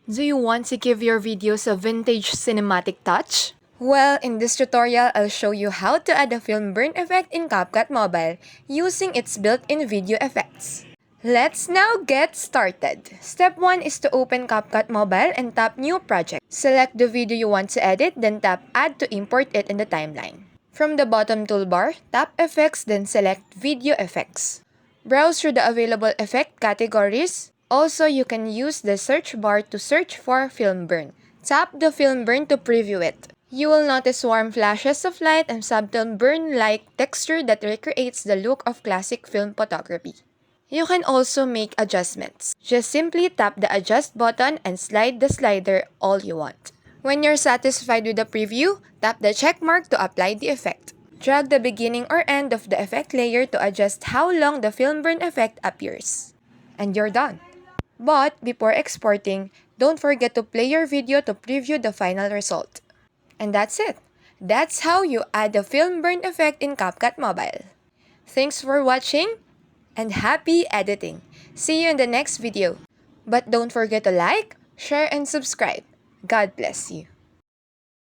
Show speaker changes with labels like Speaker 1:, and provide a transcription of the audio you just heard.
Speaker 1: Do you want to give your videos a vintage cinematic touch? Well, in this tutorial, I'll show you how to add a film burn effect in CapCut Mobile using its built-in video effects. Let's now get started. Step 1 is to open CapCut Mobile and tap New Project. Select the video you want to edit, then tap Add to import it in the timeline. From the bottom toolbar, tap Effects, then select Video Effects. Browse through the available effect categories. Also, you can use the search bar to search for film burn. Tap the film burn to preview it. You will notice warm flashes of light and subtle burn-like texture that recreates the look of classic film photography. You can also make adjustments. Just simply tap the Adjust button and slide the slider all you want. When you're satisfied with the preview, tap the check mark to apply the effect. Drag the beginning or end of the effect layer to adjust how long the film burn effect appears. And you're done. But before exporting, don't forget to play your video to preview the final result. And that's it. That's how you add the film burn effect in CapCut Mobile. Thanks for watching and happy editing. See you in the next video. But don't forget to like, share, and subscribe. God bless you.